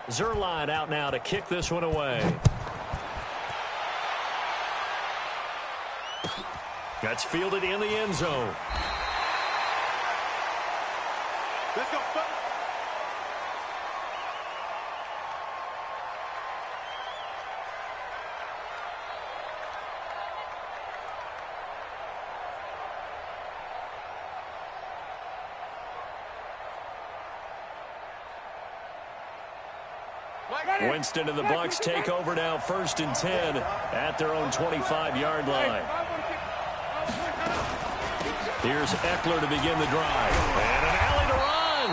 Zerline out now to kick this one away. That's fielded in the end zone. Let's go. Winston and the Bucs take over now, 1st and 10 at their own 25-yard line. Here's Eckler to begin the drive. And an alley to run.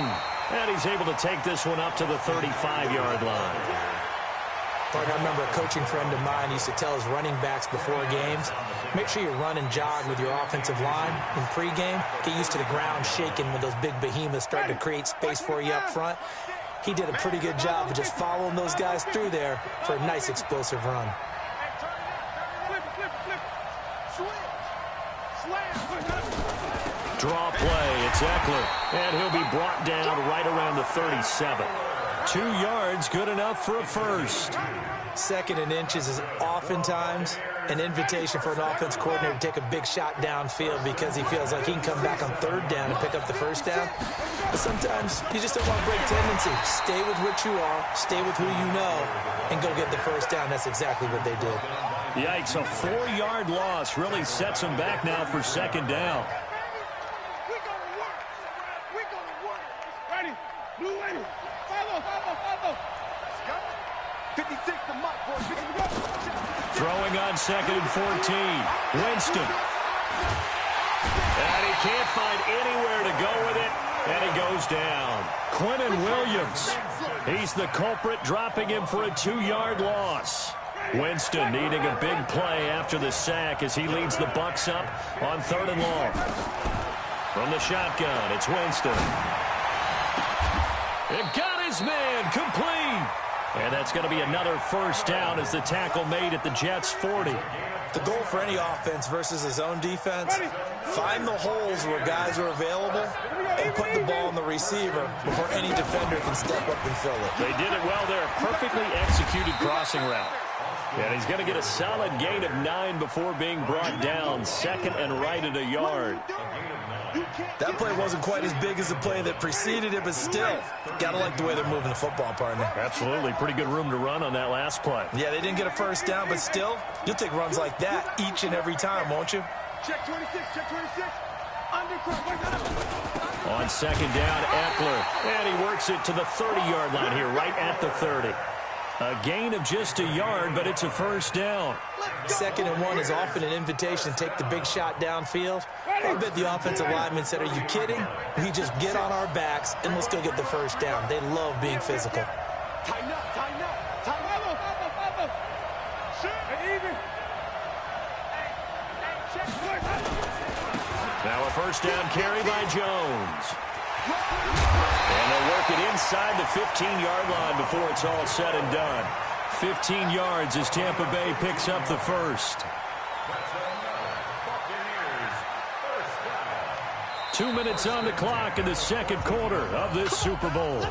And he's able to take this one up to the 35-yard line. I remember a coaching friend of mine used to tell his running backs before games, make sure you run and jog with your offensive line in pregame. Get used to the ground shaking when those big behemoths start to create space for you up front. He did a pretty good job of just following those guys through there for a nice explosive run. Draw play, it's Eckler, and he'll be brought down right around the 37. 2 yards, good enough for a first. 2nd and inches is oftentimes an invitation for an offense coordinator to take a big shot downfield because he feels like he can come back on 3rd down and pick up the 1st down. But sometimes you just don't want to break tendency. Stay with what you are, stay with who you know, and go get the 1st down. That's exactly what they did. Yikes, a 4-yard loss really sets them back now for 2nd down. Throwing on 2nd and 14. Winston. And he can't find anywhere to go with it, and he goes down. Quinnen Williams. He's the culprit, dropping him for a 2-yard loss. Winston needing a big play after the sack as he leads the Bucs up on 3rd and long. From the shotgun, it's Winston. It got his man complete. And that's going to be another 1st down as the tackle made at the Jets' 40. The goal for any offense versus his own defense, find the holes where guys are available and put the ball on the receiver before any defender can step up and fill it. They did it well there. Perfectly executed crossing route. And he's going to get a solid gain of 9 before being brought down. 2nd and right at a yard. That play wasn't quite as big as the play that preceded it, but still, gotta like the way they're moving the football, partner. Absolutely. Pretty good room to run on that last play. Yeah, they didn't get a 1st down, but still, you'll take runs like that each and every time, won't you? Check 26, check 26. On 2nd down, Eckler. And he works it to the 30-yard line here, right at the 30. A gain of just a yard, but it's a 1st down. 2nd and 1 is often an invitation to take the big shot downfield. I bet the offensive lineman said, are you kidding? We just get on our backs and let's go get the 1st down. They love being physical. Tighten up, tighten up, tighten up. Now a 1st down carry by Jones. And they'll work it inside the 15-yard line before it's all said and done. 15 yards as Tampa Bay picks up the 1st. 2 minutes on the clock in the 2nd quarter of this Super Bowl.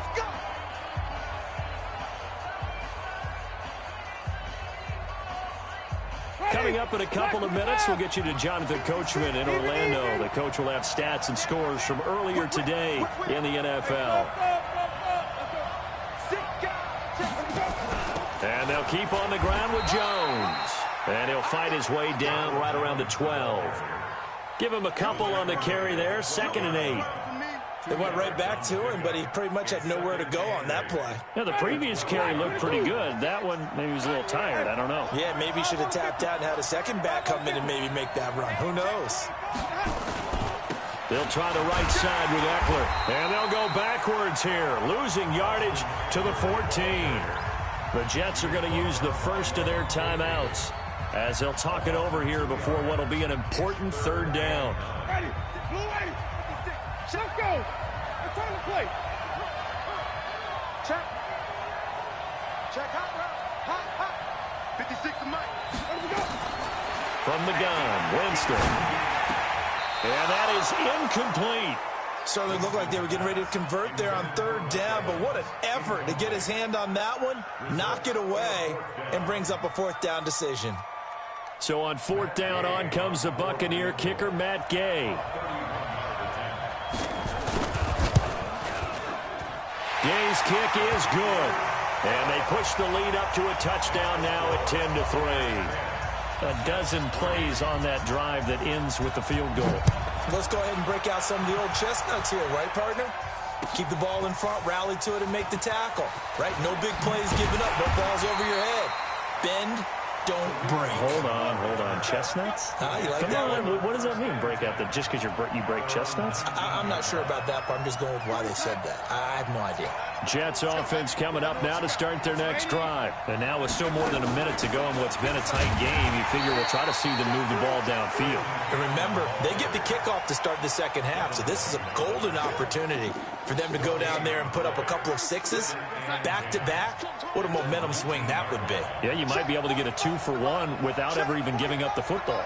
Coming up in a couple of minutes, we'll get you to Jonathan Coachman in Orlando. The coach will have stats and scores from earlier today in the NFL. And they'll keep on the ground with Jones. And he'll fight his way down right around the 12. Give him a couple on the carry there, 2nd and 8. They went right back to him, but he pretty much had nowhere to go on that play. Now, the previous carry looked pretty good. That one, maybe he was a little tired. I don't know. Yeah, maybe he should have tapped out and had a 2nd back come in and maybe make that run. Who knows? They'll try the right side with Eckler. And they'll go backwards here, losing yardage to the 14. The Jets are going to use the 1st of their timeouts as they'll talk it over here before what will be an important 3rd down. Ready. Blue 80. Let's go. Return the play. Check. Check. Hot. 56 to Mike. Where do we go? From the gun, Winston. And that is incomplete. Certainly looked like they were getting ready to convert there on third down, but what an effort to get his hand on that one, knock it away, and brings up a fourth down decision. So on fourth down, on comes the Buccaneer kicker, Matt Gay. Gay's kick is good. And they push the lead up to a touchdown now at 10-3. A dozen plays on that drive that ends with the field goal. Let's go ahead and break out some of the old chestnuts here, right, partner? Keep the ball in front, rally to it, and make the tackle, right? No big plays given up, no balls over your head. Bend, don't break. Hold on. Chestnuts? You like Come that on. one? What does that mean, break out? Just because you break chestnuts? I'm not sure about that, but I'm just going with why they said that. I have no idea. Jets offense coming up now to start their next drive. And now with still more than a minute to go in what's been a tight game, you figure we'll try to see them move the ball downfield. And remember, they get the kickoff to start the second half, so this is a golden opportunity for them to go down there and put up a couple of sixes back-to-back. What a momentum swing that would be. Yeah, you might be able to get a 2-for-1 without ever even giving up the football.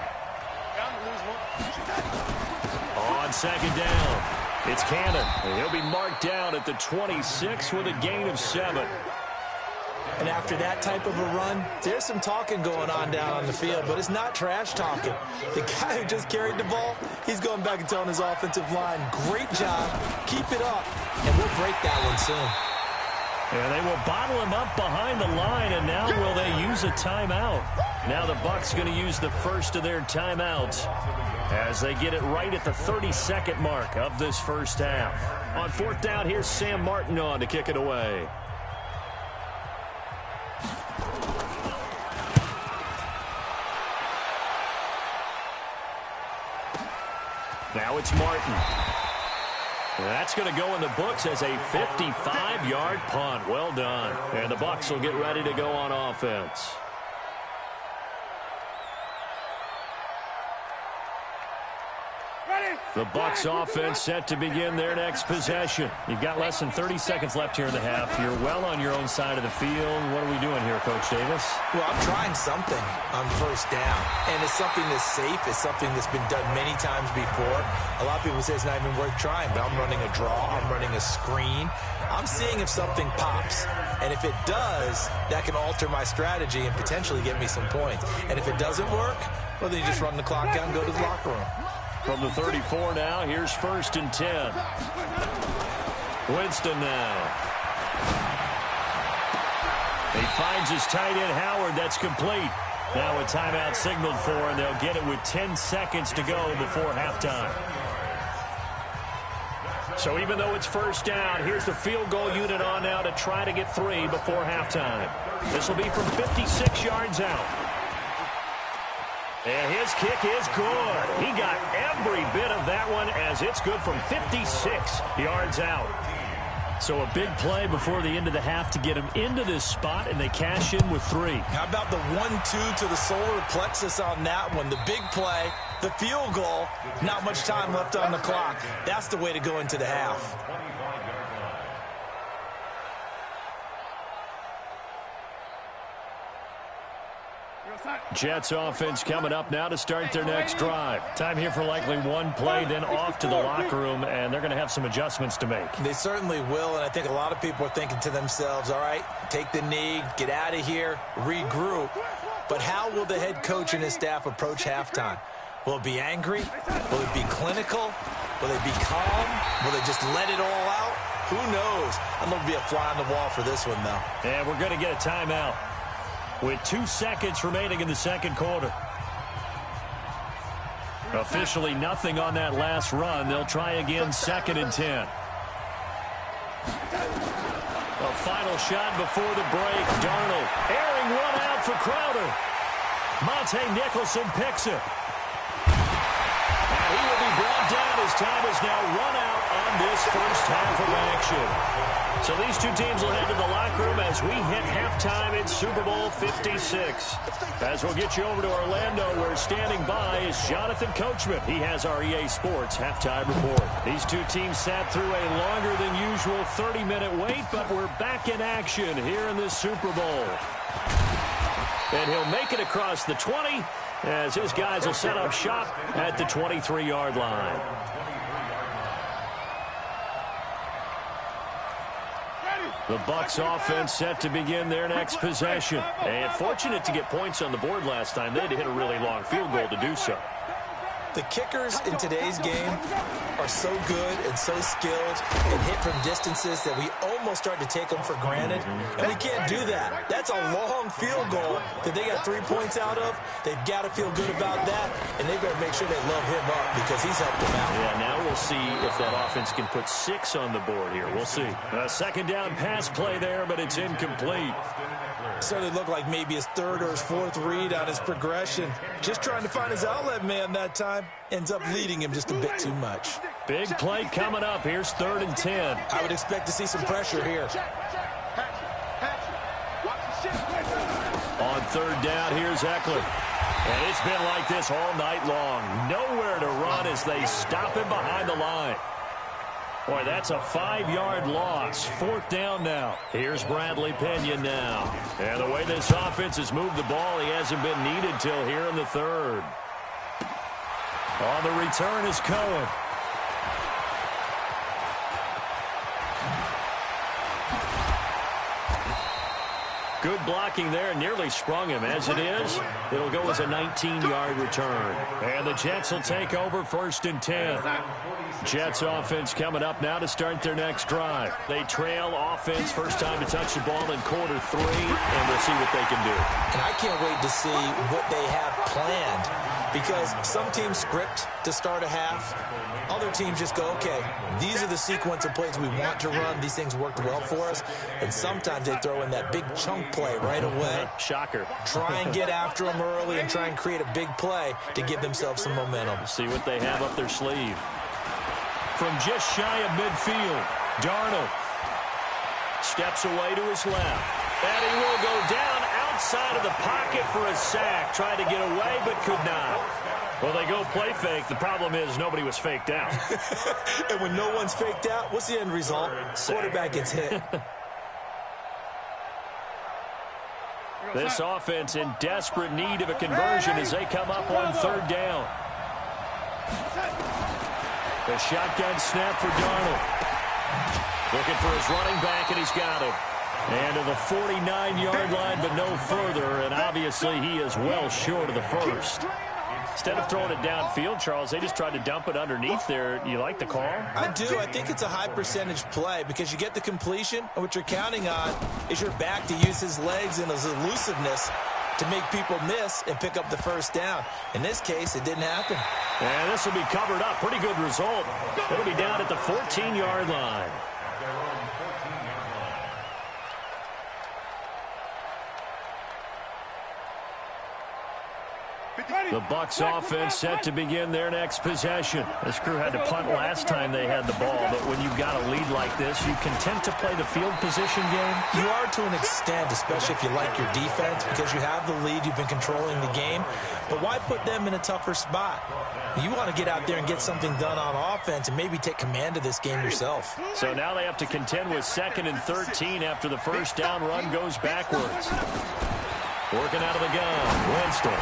On second down, it's Cannon. He'll be marked down at the 26 with a gain of 7. And after that type of a run, there's some talking going on down on the field, but it's not trash talking. The guy who just carried the ball, he's going back and telling his offensive line, great job, keep it up, and we'll break that one soon. And they will bottle him up behind the line, and now will they use a timeout? Now the Bucs going to use the first of their timeouts as they get it right at the 32nd mark of this first half. On fourth down, here's Sam Martin on to kick it away. Now it's Martin. That's going to go in the books as a 55-yard punt. Well done. And the Bucs will get ready to go on offense. The Bucs offense set to begin their next possession. You've got less than 30 seconds left here in the half. You're well on your own side of the field. What are we doing here, Coach Davis? Well, I'm trying something on first down, and it's something that's safe. It's something that's been done many times before. A lot of people say it's not even worth trying, but I'm running a draw. I'm running a screen. I'm seeing if something pops, and if it does, that can alter my strategy and potentially get me some points. And if it doesn't work, well, then you just run the clock out and go to the locker room. From the 34 now, here's 1st and 10. Winston now. He finds his tight end, Howard. That's complete. Now a timeout signaled for, and they'll get it with 10 seconds to go before halftime. So even though it's first down, here's the field goal unit on now to try to get 3 before halftime. This will be from 56 yards out. And his kick is good. He got every bit of that one as it's good from 56 yards out. So a big play before the end of the half to get him into this spot, and they cash in with 3. How about the 1-2 to the solar plexus on that one? The big play, the field goal, not much time left on the clock. That's the way to go into the half. Jets offense coming up now to start their next drive. Time here for likely one play, then off to the locker room, and they're going to have some adjustments to make. They certainly will, and I think a lot of people are thinking to themselves, all right, take the knee, get out of here, regroup. But how will the head coach and his staff approach halftime? Will it be angry? Will it be clinical? Will it be calm? Will they just let it all out? Who knows? I'd love to be a fly on the wall for this one, though. And we're going to get a timeout with 2 seconds remaining in the second quarter. Officially nothing on that last run. They'll try again, 2nd and 10. A final shot before the break. Darnold airing one out for Crowder. Monte Nicholson picks it. And he will be brought down as time is now run out on this first half of action. So these two teams will head to the locker room as we hit halftime in Super Bowl 56. As we'll get you over to Orlando, where standing by is Jonathan Coachman. He has our EA Sports halftime report. These two teams sat through a longer than usual 30-minute wait, but we're back in action here in this Super Bowl. And he'll make it across the 20 as his guys will set up shop at the 23-yard line. The Bucs offense set to begin their next possession. And fortunate to get points on the board last time. They had to hit a really long field goal to do so. The kickers in today's game are so good and so skilled and hit from distances that we almost start to take them for granted. And we can't do that. That's a long field goal that they got 3 points out of. They've got to feel good about that, and they better make sure they love him up because he's helped them out. Yeah, now we'll see if that offense can put 6 on the board here. We'll see. A second down pass play there, but it's incomplete. Certainly looked like maybe his third or his fourth read on his progression. Just trying to find his outlet man that time. Ends up leading him just a bit too much. Big play coming up. Here's 3rd and 10. I would expect to see some pressure here. On 3rd down, here's Eckler. And it's been like this all night long. Nowhere to run as they stop him behind the line. Boy, that's a 5-yard loss. 4th down now. Here's Bradley Pinion now. And the way this offense has moved the ball, he hasn't been needed till here in the 3rd. On the return is Cohen. Good blocking there, nearly sprung him. As it is, it'll go as a 19-yard return. And the Jets will take over 1st and 10. Jets offense coming up now to start their next drive. They trail offense, first time to touch the ball in quarter 3, and we'll see what they can do. And I can't wait to see what they have planned, because some teams script to start a half. Other teams just go, okay, these are the sequence of plays we want to run. These things worked well for us. And sometimes they throw in that big chunk play right away. Shocker. Try and get after them early and try and create a big play to give themselves some momentum. See what they have up their sleeve. From just shy of midfield, Darnold steps away to his left. And he will go down outside of the pocket for a sack. Tried to get away, but could not. Well, they go play fake. The problem is nobody was faked out. And when no one's faked out, what's the end result? Quarterback gets hit. This offense in desperate need of a conversion as they come up on 3rd down. The shotgun snap for Darnold. Looking for his running back, and he's got him. And to the 49-yard line, but no further. And obviously, he is well short of the first. Instead of throwing it downfield, Charles, they just tried to dump it underneath there. You like the call? I do. I think it's a high percentage play because you get the completion, and what you're counting on is your back to use his legs and his elusiveness to make people miss and pick up the first down. In this case, it didn't happen. And this will be covered up. Pretty good result. It'll be down at the 14-yard line. The Bucs offense set to begin their next possession. This crew had to punt last time they had the ball, but when you've got a lead like this, you content to play the field position game? You are to an extent, especially if you like your defense, because you have the lead, you've been controlling the game. But why put them in a tougher spot? You want to get out there and get something done on offense and maybe take command of this game yourself. So now they have to contend with 2nd and 13 after the first down run goes backwards. Working out of the gun, Winston.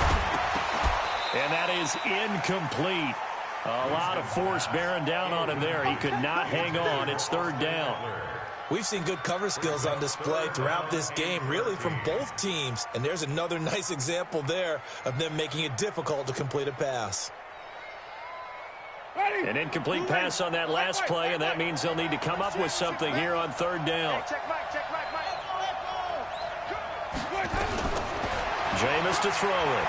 And that is incomplete. A lot of force bearing down on him there. He could not hang on. It's 3rd down. We've seen good cover skills on display throughout this game, really from both teams. And there's another nice example there of them making it difficult to complete a pass. An incomplete pass on that last play, and that means they'll need to come up with something here on 3rd down. Jameis to throw it.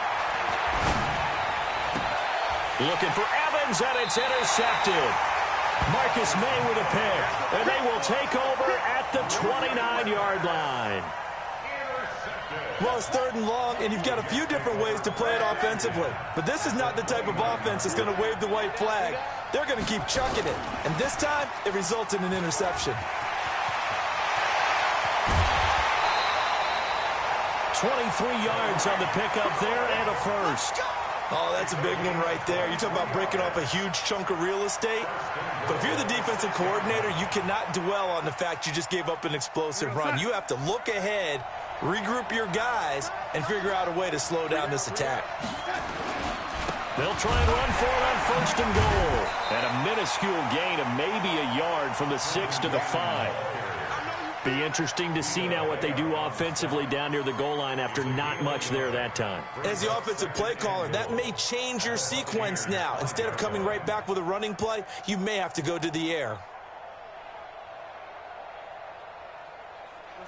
Looking for Evans, and it's intercepted. Marcus May with a pick, and they will take over at the 29-yard line. Well, it's 3rd and long, and you've got a few different ways to play it offensively. But this is not the type of offense that's going to wave the white flag. They're going to keep chucking it. And this time, it results in an interception. 23 yards on the pickup there and a first. Oh, that's a big one right there. You talk about breaking off a huge chunk of real estate. But if you're the defensive coordinator, you cannot dwell on the fact you just gave up an explosive run. You have to look ahead, regroup your guys, and figure out a way to slow down this attack. They'll try and run for it on 1st and goal. And a minuscule gain of maybe a yard from the 6 to the 5. Be interesting to see now what they do offensively down near the goal line after not much there that time. As the offensive play caller, that may change your sequence now. Instead of coming right back with a running play, you may have to go to the air.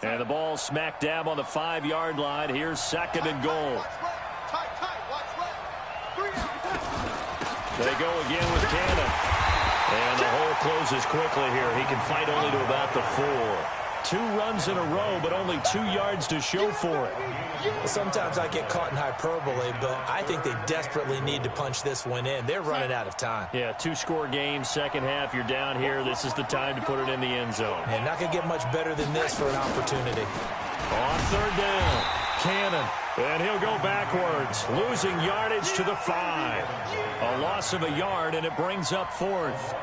And the ball smack dab on the 5-yard line. Here's 2nd and goal. They go again with Cannon. And the hole closes quickly here. He can fight only to about the 4. 2 runs in a row, but only 2 yards to show for it. Sometimes I get caught in hyperbole, but I think they desperately need to punch this one in. They're running out of time. Yeah, 2-score game, second half. You're down here. This is the time to put it in the end zone. And not going to get much better than this for an opportunity. On 3rd down, Cannon. And he'll go backwards, losing yardage to the 5. A loss of a yard, and it brings up 4th.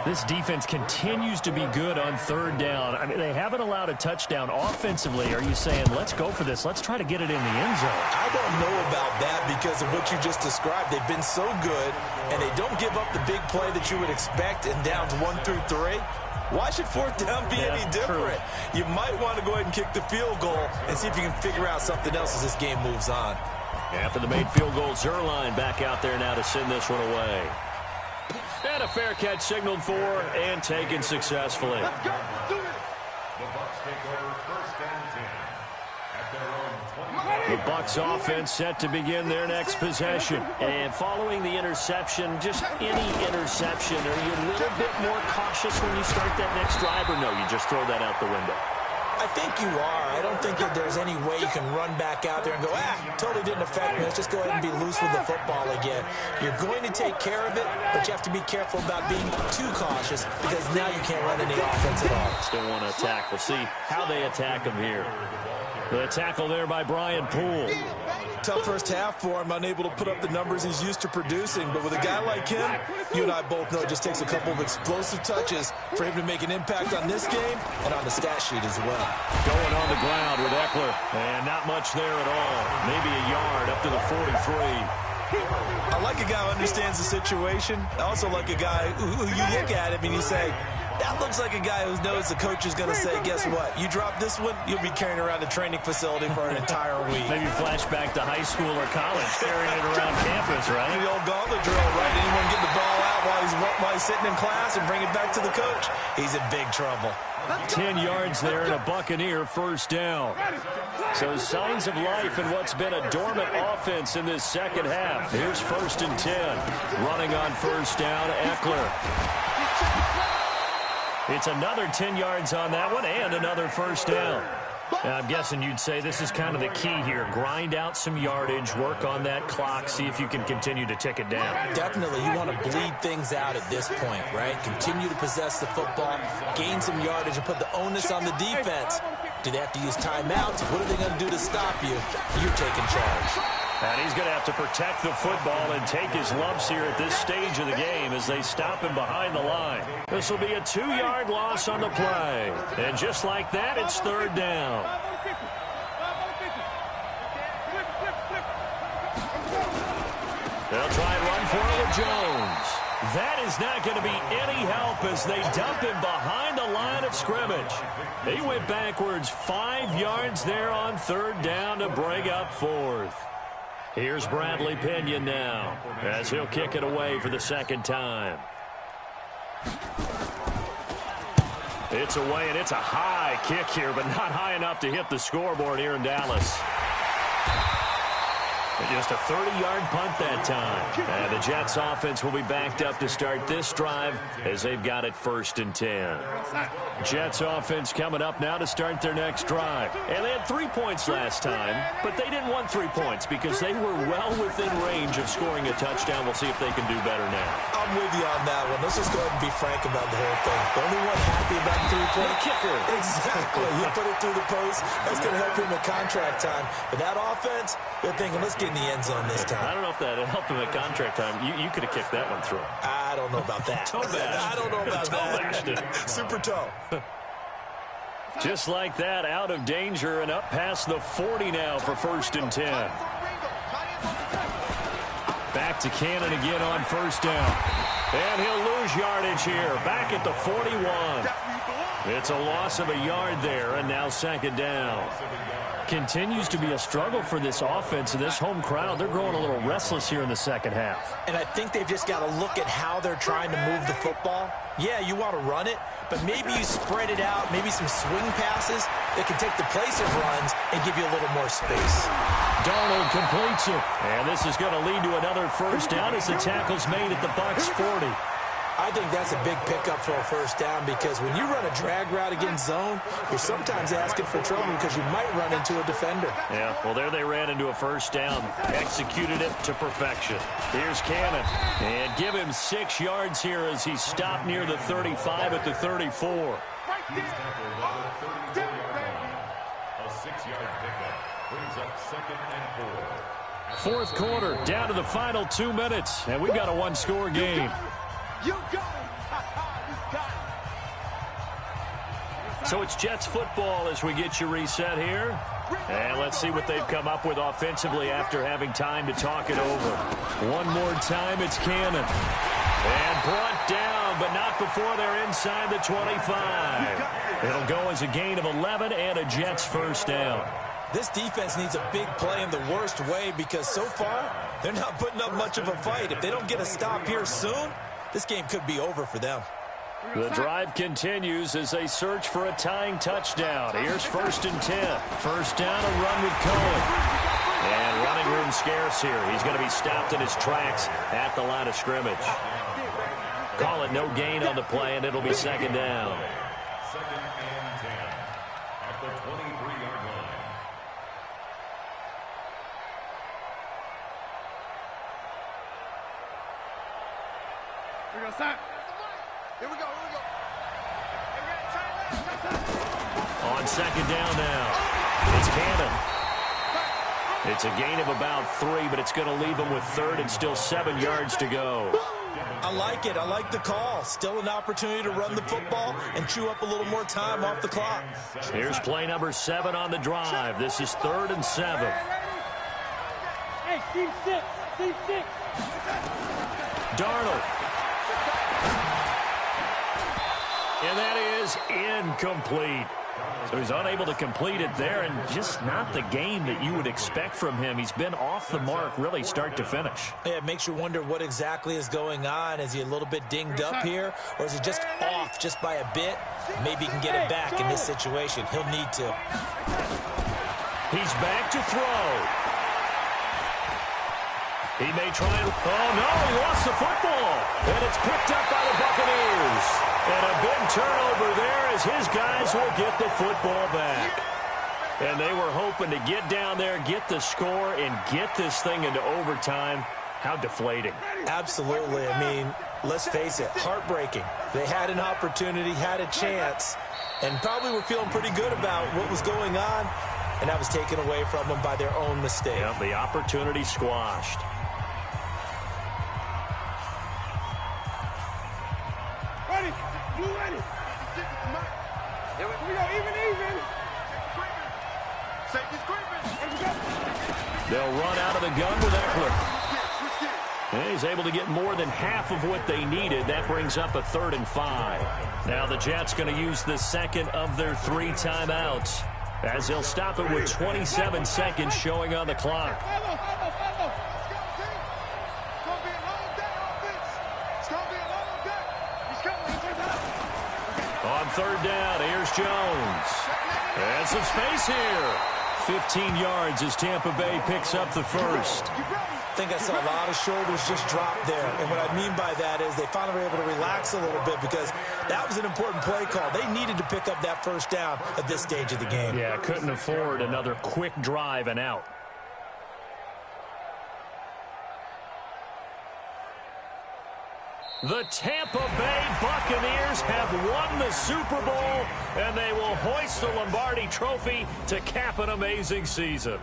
This defense continues to be good on 3rd down. I mean, they haven't allowed a touchdown offensively. Are you saying, let's go for this? Let's try to get it in the end zone. I don't know about that because of what you just described. They've been so good, and they don't give up the big play that you would expect in downs 1 through 3. Why should 4th down be any different? True. You might want to go ahead and kick the field goal and see if you can figure out something else as this game moves on. After the made field goal, Zerline back out there now to send this one away. And a fair catch signaled for and taken successfully. Let's go. Do it. The Bucs offense set to begin their next possession. And following the interception, just any interception, are you a little bit more cautious when you start that next drive, or no, you just throw that out the window? I think you are. I don't think that there's any way you can run back out there and go, totally didn't affect me. Let's just go ahead and be loose with the football again. You're going to take care of it, but you have to be careful about being too cautious because now you can't run any offense at all. Still want to attack. We'll see how they attack him here. The tackle there by Brian Poole. Tough first half for him, unable to put up the numbers he's used to producing. But with a guy like him, you and I both know it just takes a couple of explosive touches for him to make an impact on this game and on the stat sheet as well. Going on the ground with Eckler. And not much there at all. Maybe a yard up to the 43. I like a guy who understands the situation. I also like a guy who you look at him and you say, that looks like a guy who knows the coach is going to say, guess what? You drop this one, you'll be carrying around the training facility for an entire week. Maybe flashback to high school or college, carrying it around campus, right? The old gauntlet drill, right? Anyone get the ball out while he's sitting in class and bring it back to the coach? He's in big trouble. 10 yards there and a Buccaneer first down. So signs of life in what's been a dormant offense in this second half. Here's 1st and 10. Running on 1st down, Eckler. It's another 10 yards on that one and another 1st down. Now, I'm guessing you'd say this is kind of the key here. Grind out some yardage, work on that clock, see if you can continue to tick it down. Definitely. You want to bleed things out at this point, right? Continue to possess the football, gain some yardage, and put the onus on the defense. Do they have to use timeouts? What are they going to do to stop you? You're taking charge. And he's going to have to protect the football and take his lumps here at this stage of the game as they stop him behind the line. This will be a 2-yard loss on the play. And just like that, it's 3rd down. They'll try and run for it with Jones. That is not going to be any help as they dump him behind the line of scrimmage. He went backwards 5 yards there on 3rd down to bring up 4th. Here's Bradley Pinion now as he'll kick it away for the 2nd time. It's away, and it's a high kick here, but not high enough to hit the scoreboard here in Dallas. Just a 30-yard punt that time. And the Jets offense will be backed up to start this drive as they've got it 1st and 10. Jets offense coming up now to start their next drive. And they had 3 points last time, but they didn't want 3 points because they were well within range of scoring a touchdown. We'll see if they can do better now. I'm with you on that one. Let's just go ahead and be frank about the whole thing. The only one happy about the 3-point kicker. Exactly. You put it through the post. That's going to help him at contract time. But that offense, they're thinking, let's get in the end zone this time. I don't know if that helped him at contract time. You could have kicked that one through. I don't know about that. Toe bash. I don't know about that. Super toe. Just like that, out of danger and up past the 40 now for 1st and 10. Back to Cannon again on 1st down. And he'll lose yardage here, back at the 41. It's a loss of a yard there, and now second down. Continues to be a struggle for this offense and this home crowd. They're growing a little restless here in the second half. And I think they've just got to look at how they're trying to move the football. Yeah, you want to run it, but maybe you spread it out, maybe some swing passes that can take the place of runs and give you a little more space. Darnold completes it. And this is going to lead to another first down as the tackle's made at the Bucs 40. I think that's a big pickup for a first down because when you run a drag route against zone, you're sometimes asking for trouble because you might run into a defender. Yeah, well, there they ran into a first down. Executed it to perfection. Here's Cannon. And give him 6 yards here as he's stopped near the 35 at the 34. Right there. A 6-yard pickup brings up 2nd and 4. Fourth quarter, down to the final 2 minutes, and we've got a 1-score game. You got it. You got it. So it's Jets football as we get you reset here. And let's see what they've come up with offensively after having time to talk it over. One more time, it's Cannon. And brought down, but not before they're inside the 25. It'll go as a gain of 11 and a Jets first down. This defense needs a big play in the worst way because so far, they're not putting up much of a fight. If they don't get a stop here soon, this game could be over for them. The drive continues as they search for a tying touchdown. Here's 1st and 10. First down, a run with Cohen. And running room scarce here. He's going to be stopped in his tracks at the line of scrimmage. Call it no gain on the play, and it'll be second down. 2nd and 10 at the 23-yard line. We go, Sam. Here we go. On second down now, it's Cannon. It's a gain of about 3, but it's going to leave him with 3rd and still 7 yards to go. I like it. I like the call. Still an opportunity to run the football and chew up a little more time off the clock. Here's play number 7 on the drive. This is 3rd and 7. Hey, team 6. Darnold. And that is incomplete. So he's unable to complete it there, and just not the game that you would expect from him. He's been off the mark really start to finish. Yeah, it makes you wonder what exactly is going on. Is he a little bit dinged up here, or is he just off just by a bit? Maybe he can get it back in this situation. He'll need to. He's back to throw. He may try and... Oh, no, he lost the football. And it's picked up by the Buccaneers. And a big turnover there as his guys will get the football back. And they were hoping to get down there, get the score, and get this thing into overtime. How deflating. Absolutely. I mean, let's face it, heartbreaking. They had an opportunity, had a chance, and probably were feeling pretty good about what was going on, and that was taken away from them by their own mistake. Yep, the opportunity squashed. Ready. Blue ready. Here we go. Even. Safety scraping. They'll run out of the gun with Eckler. And he's able to get more than half of what they needed. That brings up a 3rd and 5. Now the Jets going to use the second of their 3 timeouts as they'll stop it with 27 seconds showing on the clock. On 3rd down, here's Jones. And some space here. 15 yards as Tampa Bay picks up the first. I think I saw a lot of shoulders just drop there. And what I mean by that is they finally were able to relax a little bit because that was an important play call. They needed to pick up that first down at this stage of the game. Yeah, couldn't afford another quick drive and out. The Tampa Bay Buccaneers have won the Super Bowl, and they will hoist the Lombardi Trophy to cap an amazing season.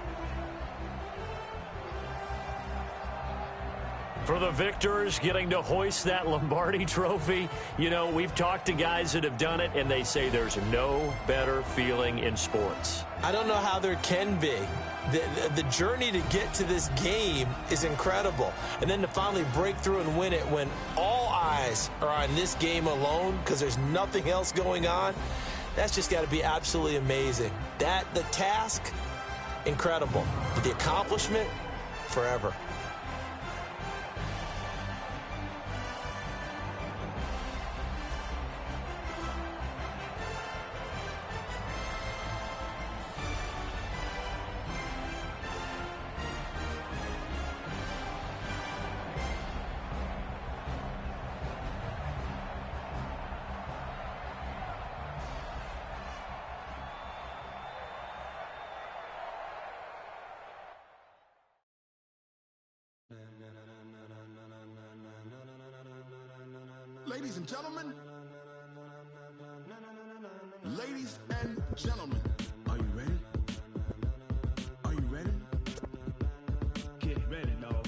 For the victors, getting to hoist that Lombardi Trophy, you know, we've talked to guys that have done it, and they say there's no better feeling in sports. I don't know how there can be. The journey to get to this game is incredible. And then to finally break through and win it when all eyes are on this game alone because there's nothing else going on, that's just got to be absolutely amazing. The task, incredible. But the accomplishment, forever. Ladies and gentlemen, ladies and gentlemen, are you ready? Are you ready? Get ready, dog.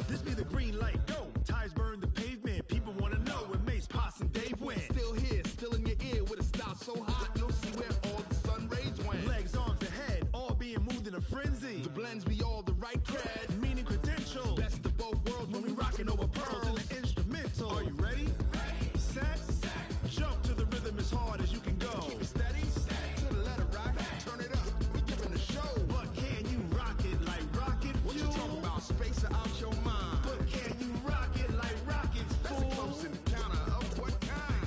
This be the green light, go. Tires burn the pavement. People wanna know where Mace, Potts, and Dave went. Still here, still in your ear with a style so hot, you'll see where all the sun rays went. Legs, arms, and head, all being moved in a frenzy. The blends be all the right cred, meaning credentials. Best of both worlds when we rockin' over pearls in the instrumental. Are you ready? Set, jump to the rhythm as hard as you can go. Keep it steady, to the letter rock, turn it up, we giving a show. But can you rock it like rocket fuel? What you talking about, space out your mind? But can you rock it like rockets, fool? That's a close encounter of what kind?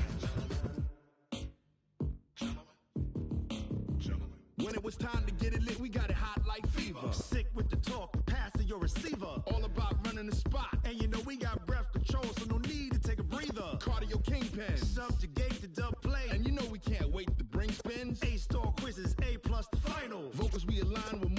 Gentlemen. When it was time to get it lit, we got it hot like fever. Sick with the talk, passing your receiver. All about running the spot. And you know we got breath control, so no need to take a breather. Cardio kingpin, subjugate the dub play. And you know we can't wait to bring spins. A-star quizzes, A+ the final. Vocals we align with